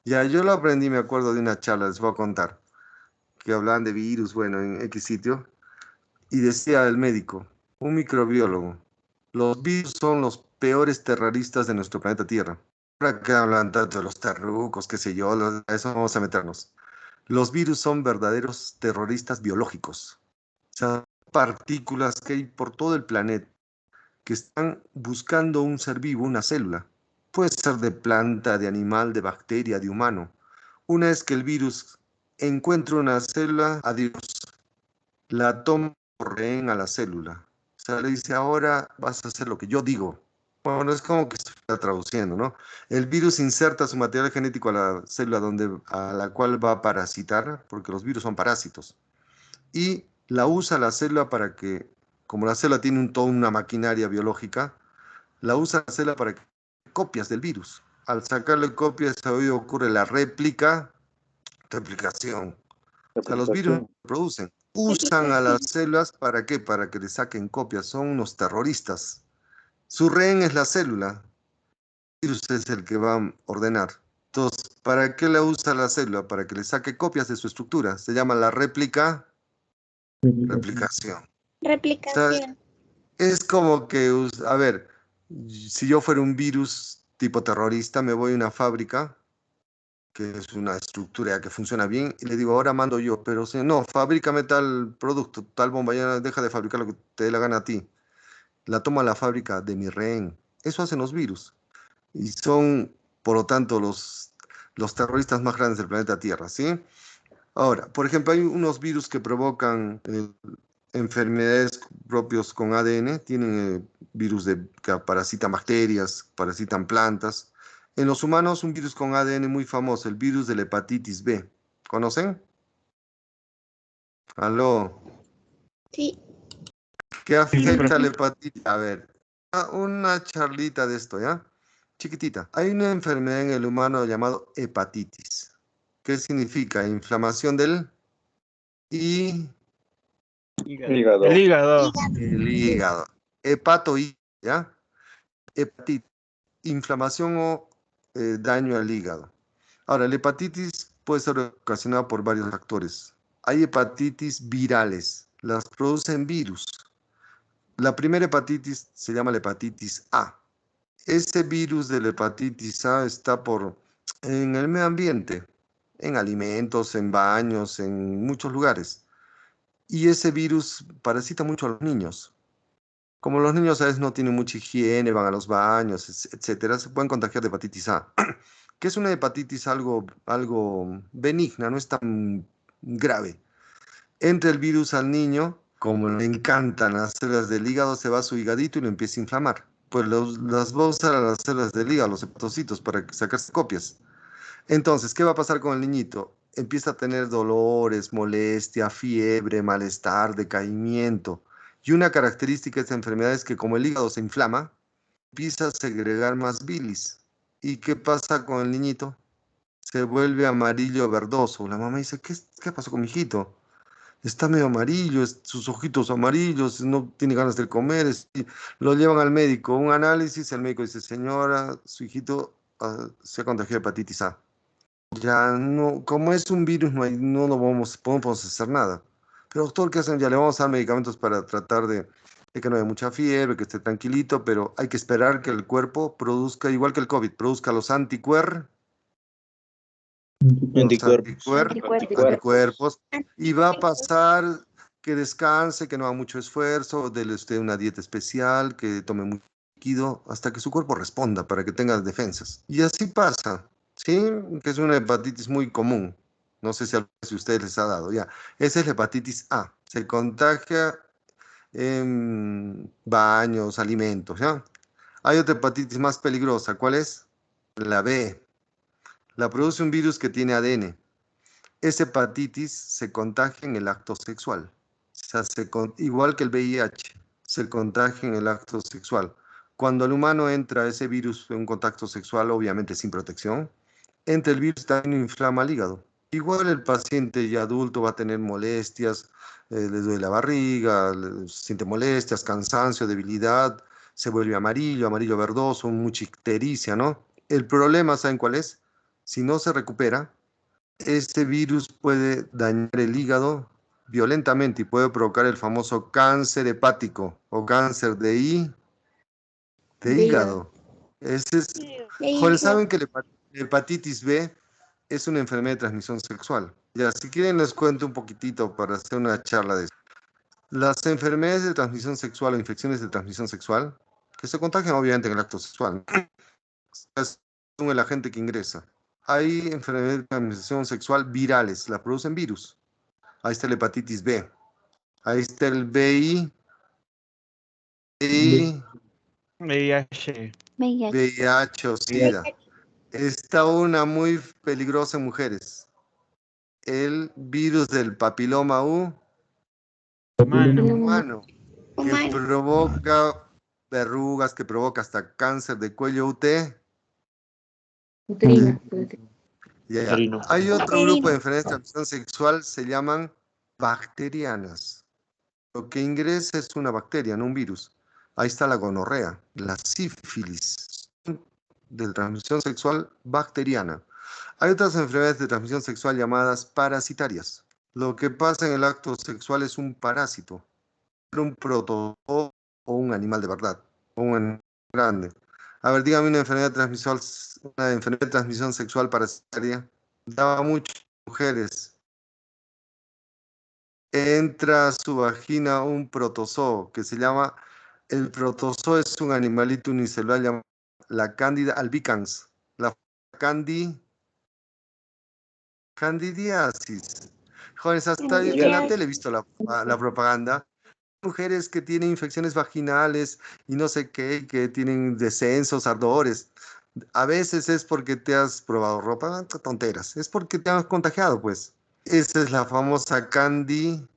Ya, yo lo aprendí, me acuerdo de una charla, les voy a contar, que hablaban de virus, bueno, en X sitio, y decía el médico, un microbiólogo, los virus son los peores terroristas de nuestro planeta Tierra. ¿Para qué hablan tanto de los terrucos, qué sé yo? A eso vamos a meternos. Los virus son verdaderos terroristas biológicos. O sea, partículas que hay por todo el planeta que están buscando un ser vivo, una célula. Puede ser de planta, de animal, de bacteria, de humano. Una es que el virus encuentra una célula, adiós, la toma por rehén a la célula. O sea, le dice, ahora vas a hacer lo que yo digo. Bueno, es como que está traduciendo, ¿no? El virus inserta su material genético a la célula a la cual va a parasitar, porque los virus son parásitos. Y la usa la célula para que, como la célula tiene toda una maquinaria biológica, la usa la célula para que copias del virus. Al sacarle copias, hoy ocurre la replicación. O sea, los virus no producen. Usan a las células ¿para qué? Para que le saquen copias. Son unos terroristas. Su rehén es la célula. El virus es el que va a ordenar. Entonces, ¿para qué la usa la célula? Para que le saque copias de su estructura. Se llama la replicación. O sea, Replicación. es como que, a ver, si yo fuera un virus tipo terrorista, me voy a una fábrica, que es una estructura que funciona bien, y le digo, ahora mando yo, pero si no, fabrícame tal producto, tal bomba, ya deja de fabricar lo que te dé la gana a ti. La toma la fábrica de mi rehén. Eso hacen los virus. Y son, por lo tanto, los terroristas más grandes del planeta Tierra, ¿sí? Ahora, por ejemplo, hay unos virus que provocan enfermedades propios con ADN, tienen virus que parasitan bacterias, parasitan plantas. En los humanos, un virus con ADN muy famoso, el virus de la hepatitis B. ¿Conocen? ¿Aló? Sí. ¿Qué afecta a la hepatitis? A ver, una charlita de esto, ¿ya? Chiquitita. Hay una enfermedad en el humano llamado hepatitis. ¿Qué significa? Inflamación del y El hígado. el hígado. Hepato, ¿ya? Hepatitis, inflamación o daño al hígado. Ahora, la hepatitis puede ser ocasionada por varios factores. Hay hepatitis virales, las producen virus. La primera hepatitis se llama la hepatitis A. Ese virus de la hepatitis A está en el medio ambiente, en alimentos, en baños, en muchos lugares. Y ese virus parasita mucho a los niños. Como los niños a veces no tienen mucha higiene, van a los baños, etcétera, se pueden contagiar de hepatitis A, que es una hepatitis algo benigna, no es tan grave. Entra el virus al niño, como le encantan las células del hígado, se va a su higadito y lo empieza a inflamar. Pues las va a usar a las células del hígado, los hepatocitos, para sacarse copias. Entonces, ¿qué va a pasar con el niñito? Empieza a tener dolores, molestia, fiebre, malestar, decaimiento. Y una característica de esta enfermedad es que como el hígado se inflama, empieza a segregar más bilis. ¿Y qué pasa con el niñito? Se vuelve amarillo verdoso. La mamá dice, ¿qué pasó con mi hijito? Está medio amarillo, sus ojitos amarillos, no tiene ganas de comer. Lo llevan al médico, un análisis, el médico dice, señora, su hijito se ha contagiado de hepatitis A. Ya no, como es un virus, no lo podemos hacer nada. Pero doctor, ¿qué hacen? Ya le vamos a dar medicamentos para tratar de que no haya mucha fiebre, que esté tranquilito, pero hay que esperar que el cuerpo produzca, igual que el COVID, produzca los Anticuerpos. anticuerpos, y va a pasar que descanse, que no haga mucho esfuerzo, déle usted una dieta especial, que tome mucho líquido, hasta que su cuerpo responda para que tenga defensas. Y así pasa, ¿sí? Que es una hepatitis muy común. No sé si a ustedes les ha dado, ya. Esa es la hepatitis A. Se contagia en baños, alimentos, ¿ya? Hay otra hepatitis más peligrosa. ¿Cuál es? La B. La produce un virus que tiene ADN. Esa hepatitis se contagia en el acto sexual. O sea, igual que el VIH, se contagia en el acto sexual. Cuando el humano entra ese virus en un contacto sexual, obviamente sin protección, entra el virus y también inflama el hígado. Igual el paciente ya adulto va a tener molestias, le duele la barriga, siente molestias, cansancio, debilidad, se vuelve amarillo, amarillo verdoso, mucha ictericia, ¿no? El problema, ¿saben cuál es? Si no se recupera, este virus puede dañar el hígado violentamente y puede provocar el famoso cáncer hepático o cáncer de hígado. Ese es, Joder, ¿saben que la hepatitis B es una enfermedad de transmisión sexual? Ya, si quieren les cuento un poquitito para hacer una charla de eso. Las enfermedades de transmisión sexual o infecciones de transmisión sexual, que se contagian obviamente en el acto sexual, Es el agente que ingresa. Hay enfermedades de transmisión sexual virales, la producen virus. Ahí está la hepatitis B. Ahí está el VIH, VIH. VIH o SIDA. Está una muy peligrosa en mujeres. El virus del papiloma humano, que provoca verrugas, que provoca hasta cáncer de cuello Uterino. Ya. Hay otro grupo de enfermedades de transmisión sexual, se llaman bacterianas. Lo que ingresa es una bacteria, no un virus. Ahí está la gonorrea, la sífilis, de transmisión sexual bacteriana. Hay otras enfermedades de transmisión sexual llamadas parasitarias. Lo que pasa en el acto sexual es un parásito, un protozoo o un animal de verdad, o un animal grande. A ver, dígame una enfermedad de transmisión sexual parasitaria. Daba muchas mujeres. Entra a su vagina un protozoo que se llama, el protozoo es un animalito unicelular llamado la Candida albicans. La candidiasis. Jóvenes, hasta en la tele he visto la propaganda. Mujeres que tienen infecciones vaginales y no sé qué, que tienen descensos, ardores. A veces es porque te has probado ropa, tonteras. Es porque te has contagiado, pues. Esa es la famosa candidiasis.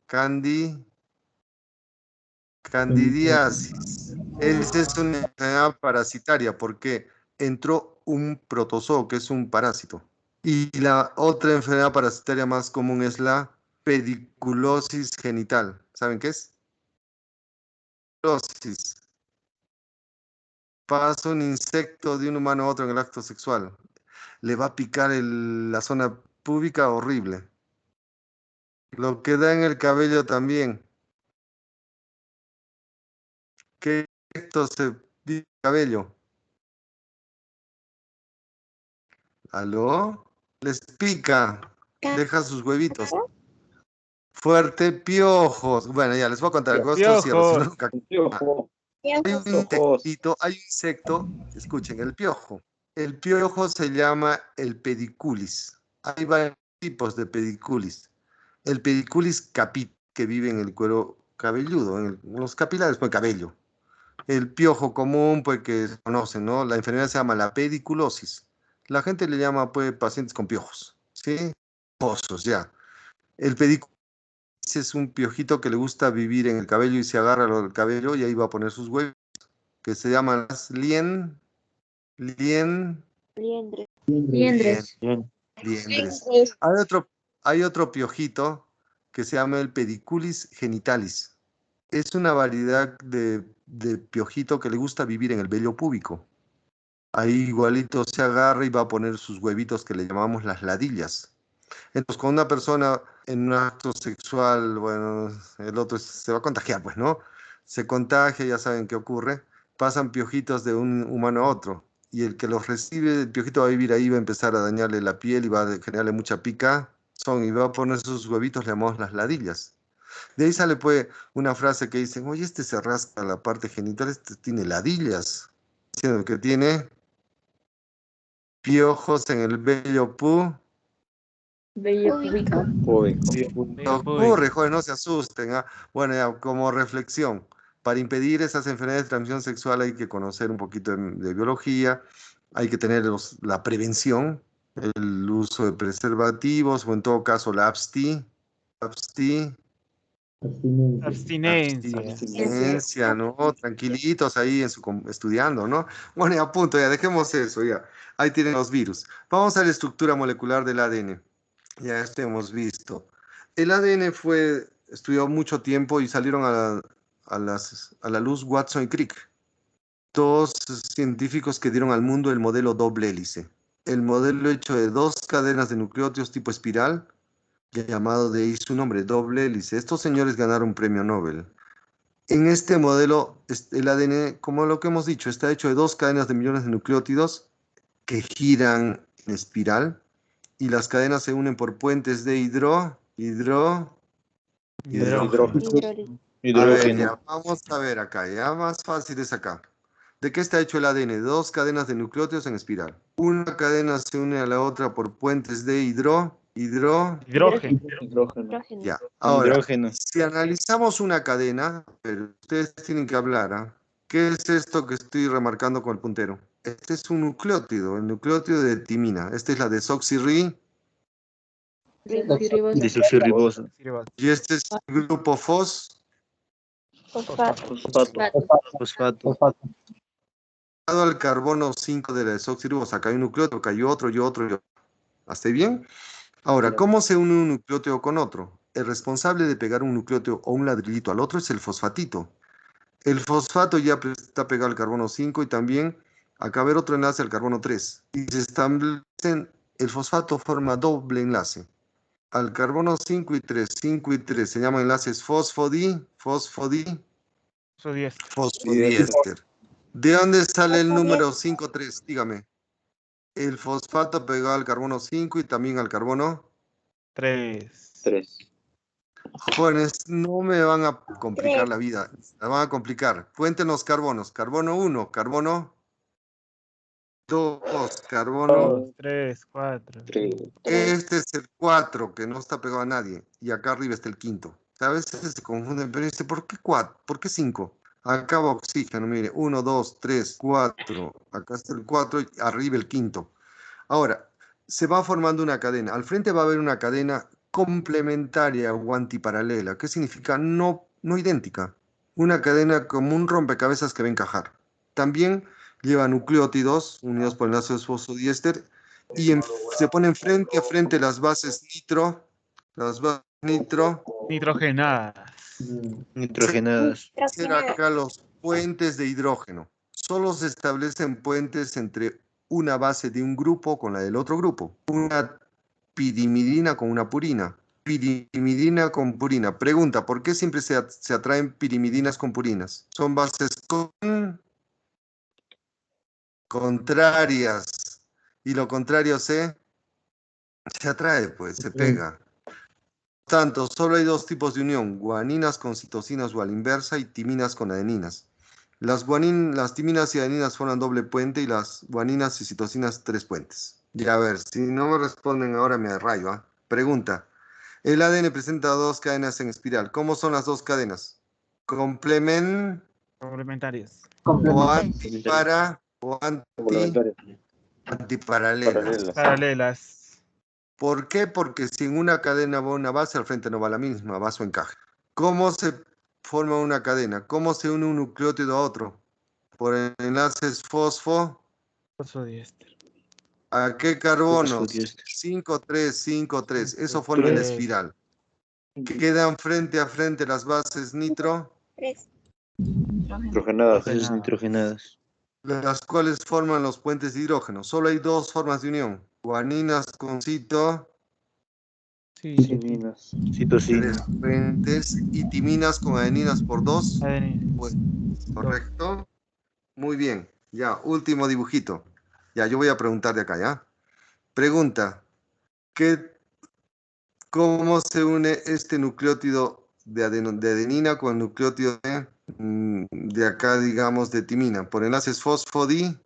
Esa es una enfermedad parasitaria porque entró un protozoo, que es un parásito. Y la otra enfermedad parasitaria más común es la pediculosis genital. ¿Saben qué es? Pediculosis. Pasa un insecto de un humano a otro en el acto sexual. Le va a picar la zona púbica horrible. Lo que da en el cabello también. ¿Qué insecto se pica el cabello? ¿Aló? Les pica. Deja sus huevitos. Fuerte, piojos. Bueno, ya les voy a contar algo. Esto cierro, si no, nunca. Hay un insecto, escuchen, el piojo. El piojo se llama el pediculis. Hay varios tipos de pediculis. El pediculis capit, que vive en el cuero cabelludo, en los capilares, pues cabello. El piojo común, pues que se conocen, ¿no? La enfermedad se llama la pediculosis. La gente le llama, pues, pacientes con piojos, ¿sí? Pozos, ya. El pediculis es un piojito que le gusta vivir en el cabello y se agarra el cabello y ahí va a poner sus huevos, que se llaman las liendres. Hay otro piojito que se llama el pediculis genitalis. Es una variedad de piojito que le gusta vivir en el vello púbico. Ahí igualito se agarra y va a poner sus huevitos que le llamamos las ladillas. Entonces, con una persona en un acto sexual, bueno, el otro se va a contagiar, pues, ¿no? Se contagia, ya saben qué ocurre. Pasan piojitos de un humano a otro. Y el que los recibe, el piojito va a vivir ahí, va a empezar a dañarle la piel y va a generarle mucha picazón y va a poner sus huevitos, le llamamos las ladillas. De ahí sale pues una frase que dicen, oye, este se rasca la parte genital, este tiene ladillas. Diciendo que tiene piojos en el vello ocurre, joder, no se asusten. Bueno, ya como reflexión, para impedir esas enfermedades de transmisión sexual hay que conocer un poquito de biología, hay que tener la prevención, el uso de preservativos o en todo caso la abstinencia, ¿no? Tranquilitos ahí estudiando, ¿no? Bueno, ya a punto, ya dejemos eso, ya. Ahí tienen los virus. Vamos a la estructura molecular del ADN. Ya esto hemos visto. El ADN fue estudiado mucho tiempo y salieron a la luz Watson y Crick, dos científicos que dieron al mundo el modelo doble hélice. El modelo hecho de dos cadenas de nucleótidos tipo espiral, llamado de ahí su nombre, doble hélice. Estos señores ganaron un premio Nobel. En este modelo, el ADN, como lo que hemos dicho, está hecho de dos cadenas de millones de nucleótidos que giran en espiral y las cadenas se unen por puentes de hidrógeno. A ver, ya, vamos a ver acá, ya más fácil es acá. ¿De qué está hecho el ADN? De dos cadenas de nucleótidos en espiral. Una cadena se une a la otra por puentes de Hidrógeno. Hidrógeno. Ya. Ahora, Hidrógeno. si analizamos una cadena, pero ustedes tienen que hablar, ¿ah? ¿Qué es esto que estoy remarcando con el puntero? Este es un nucleótido, el nucleótido de timina. Esta es la desoxirri Desoxirribosa. y este es el grupo fosfato. Fosfato. Fosfato. Al carbono 5 de la desoxirribosa. Acá hay un nucleótido, acá hay otro y otro y otro. ¿Hasta ahí bien? Ahora, ¿cómo se une un nucleótido con otro? El responsable de pegar un nucleótido o un ladrillito al otro es el fosfatito. El fosfato ya está pegado al carbono 5 y también acá ver otro enlace al carbono 3. Y se establecen, el fosfato forma doble enlace. Al carbono 5 y 3 se llaman enlaces fosfodiéster. ¿De dónde sale el número 5,3? Dígame. El fosfato pegado al carbono 5 y también al carbono 3. 3. Jóvenes, no me van a complicar la vida, la van a complicar. Cuéntenos carbonos. Carbono 1, carbono 2, carbono. 2, 3, 4. 3. Este es el 4, que no está pegado a nadie. Y acá arriba está el quinto. A veces se confunden, pero dice, ¿por qué 4? ¿Por qué 5? Acá va oxígeno, mire, 1, 2, 3, 4. Acá está el 4 y arriba el quinto. Ahora, se va formando una cadena. Al frente va a haber una cadena complementaria o antiparalela. ¿Qué significa? No idéntica. Una cadena como un rompecabezas que va a encajar. También lleva nucleótidos unidos por enlaces fosfodiéster y se ponen frente a frente las bases nitro, Nitrogenadas. Nitrogenadas. hacer acá los puentes de hidrógeno. Solo se establecen puentes entre una base de un grupo con la del otro grupo. Una pirimidina con una purina. Pirimidina con purina. Pregunta, ¿por qué siempre se atraen pirimidinas con purinas? Son bases contrarias. Y lo contrario se atrae, pues, se pega. Por tanto, solo hay dos tipos de unión, guaninas con citosinas o a la inversa y timinas con adeninas. Las timinas y adeninas forman doble puente y las guaninas y citosinas 3 puentes. Ya a ver, si no me responden ahora me rayo, ¿ah? Pregunta. El ADN presenta dos cadenas en espiral. ¿Cómo son las dos cadenas? Complementarias. O antiparalelas. Paralelas. ¿Por qué? Porque si en una cadena va una base, al frente no va la misma, va su encaje. ¿Cómo se forma una cadena? ¿Cómo se une un nucleótido a otro? Por enlaces Fosfodiéster. ¿A qué carbonos? Fosfodiéster. 5,3, 5,3. Eso forma la espiral. Quedan frente a frente las bases nitro. 3. Nitrogenadas. Las cuales forman los puentes de hidrógeno. Solo hay dos formas de unión. Guaninas con cito. Citosinas. 3 puentes. Y timinas con adeninas por 2. Adenina. Pues, ¿correcto? Muy bien. Ya, último dibujito. Ya, yo voy a preguntar de acá, ¿ya? Pregunta. ¿Cómo se une este nucleótido de adenina con el nucleótido de acá, digamos, de timina? Por enlaces Fosfodiéster.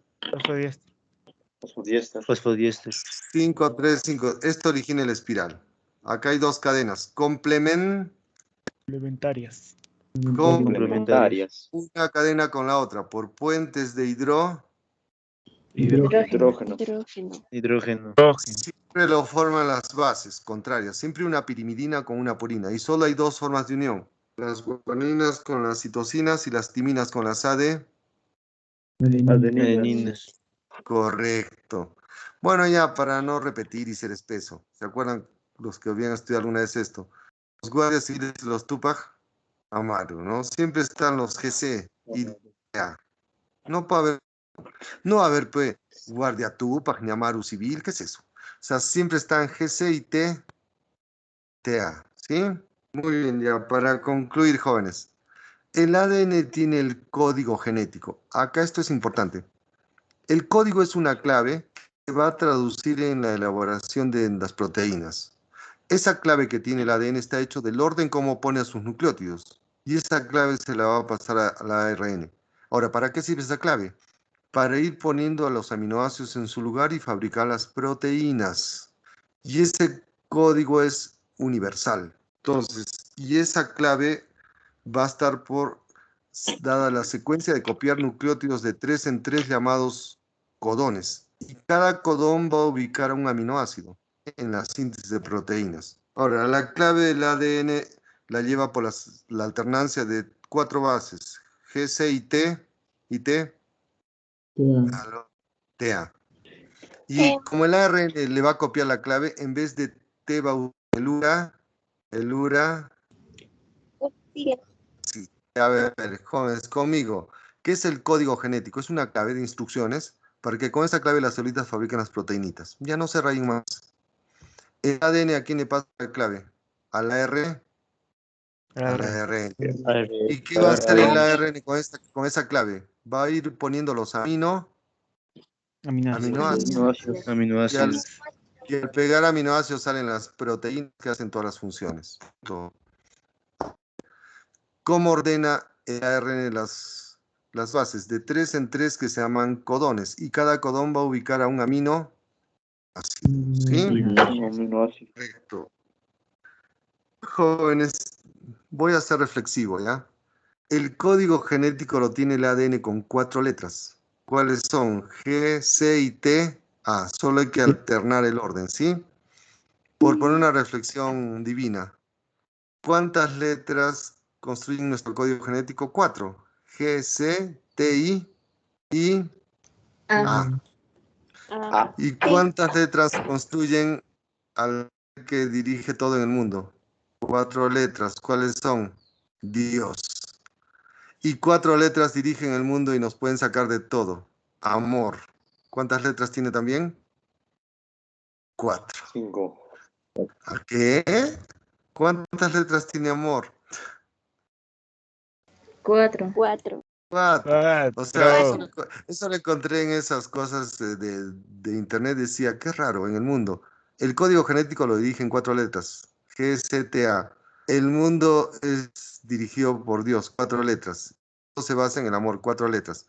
5, 3, 5. Esto origina la espiral. Acá hay dos cadenas. Complementarias. Complementarias. Una cadena con la otra por puentes de Hidrógeno. Hidrógeno. Siempre lo forman las bases contrarias. Siempre una pirimidina con una purina. Y solo hay dos formas de unión. Las guaninas con las citosinas y las timinas con las Adeninas. Correcto. Bueno, ya para no repetir y ser espeso. ¿Se acuerdan los que habían estudiado alguna vez esto? Los guardias civiles y los Tupac Amaru, ¿no? Siempre están los GC y TA. No puede haber, pues, guardia Tupac ni Amaru civil, ¿qué es eso? O sea, siempre están GC y TA, ¿sí? Muy bien, ya para concluir, jóvenes. El ADN tiene el código genético. Acá esto es importante. El código es una clave que va a traducir en la elaboración de las proteínas. Esa clave que tiene el ADN está hecho del orden como pone a sus nucleótidos. Y esa clave se la va a pasar a la ARN. Ahora, ¿para qué sirve esa clave? Para ir poniendo a los aminoácidos en su lugar y fabricar las proteínas. Y ese código es universal. Entonces, y esa clave va a estar dada la secuencia de copiar nucleótidos de 3 en 3 llamados codones. Y cada codón va a ubicar a un aminoácido en la síntesis de proteínas. Ahora, la clave del ADN la lleva por la alternancia de 4 bases, G, C y T, aló, TA. Y como el ARN le va a copiar la clave, en vez de T va a usar el URA. Sí. A ver, jóvenes, conmigo. ¿Qué es el código genético? Es una clave de instrucciones para que con esa clave las células fabriquen las proteínitas. Ya no se rayen más. ¿El ADN a quién le pasa la clave? ¿Al ARN? Al ARN. ¿Y qué va a hacer el ARN con esa clave? Va a ir poniendo los aminoácidos. Aminoácidos. Y al pegar aminoácidos salen las proteínas que hacen todas las funciones. ¿Cómo ordena el ARN las bases? De 3 en 3 que se llaman codones. Y cada codón va a ubicar a un aminoácido. ¿Sí? Aminoácido. Correcto. Jóvenes, voy a ser reflexivo, ¿ya? El código genético lo tiene el ADN con 4 letras. ¿Cuáles son? G, C y T. Solo hay que alternar el orden, ¿sí? Por poner una reflexión divina. ¿Cuántas letras construyen nuestro código genético? 4. G, C, T, I y A. ¿Y cuántas letras construyen al que dirige todo en el mundo? 4 letras. ¿Cuáles son? Dios. Y 4 letras dirigen el mundo y nos pueden sacar de todo. Amor. ¿Cuántas letras tiene también? 4. 5. ¿Qué? ¿Cuántas letras tiene amor? 4. 4. O sea, eso lo encontré en esas cosas de internet. Decía, qué raro en el mundo. El código genético lo dirigen 4 letras. GZTA. El mundo es dirigido por Dios, 4 letras. Todo se basa en el amor, 4 letras.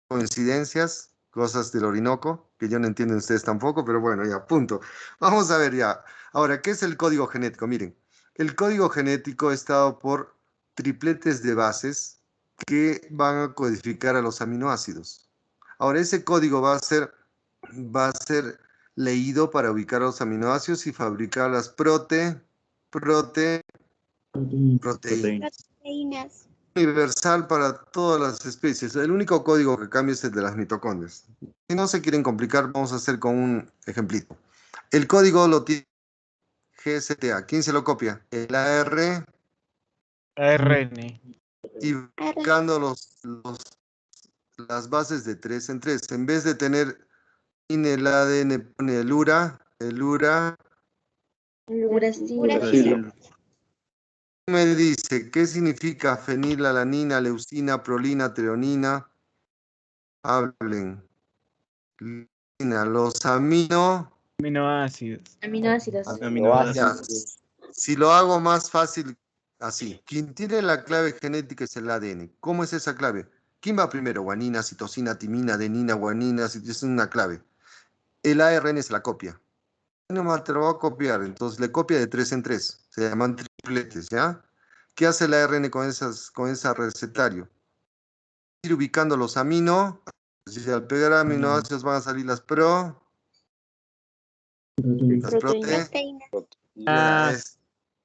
Coincidencias, cosas del Orinoco, que yo no entiendo ustedes tampoco, pero bueno, ya, punto. Vamos a ver ya. Ahora, ¿qué es el código genético? Miren, el código genético está dado por tripletes de bases que van a codificar a los aminoácidos. Ahora, ese código va a ser leído para ubicar a los aminoácidos y fabricar las proteínas. Universal para todas las especies. El único código que cambia es el de las mitocondrias. Si no se quieren complicar, vamos a hacer con un ejemplito. El código lo tiene GZTA. ¿Quién se lo copia? El ARN. Y buscando las bases de 3 en 3. En vez de tener en el ADN, pone el URA. Uracilo. Me dice, ¿qué significa fenilalanina, leucina, prolina, treonina? Hablen. Los Aminoácidos. Ya. Si lo hago más fácil, así. Quien tiene la clave genética es el ADN. ¿Cómo es esa clave? ¿Quién va primero? Guanina, citosina, timina, adenina, guanina, es una clave. El ARN es la copia. Nomás te lo va a copiar, entonces le copia de 3 en 3. Se llaman tripletes, ¿ya? ¿Qué hace el ARN con ese recetario? Ir ubicando los si al pegar aminoácidos van a salir las proteínas.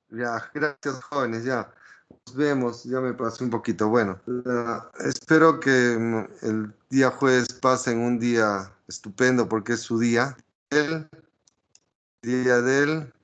Ya, gracias jóvenes, ya. Nos vemos, ya me pasé un poquito. Bueno, espero que el día jueves pasen un día estupendo porque es su día. El día del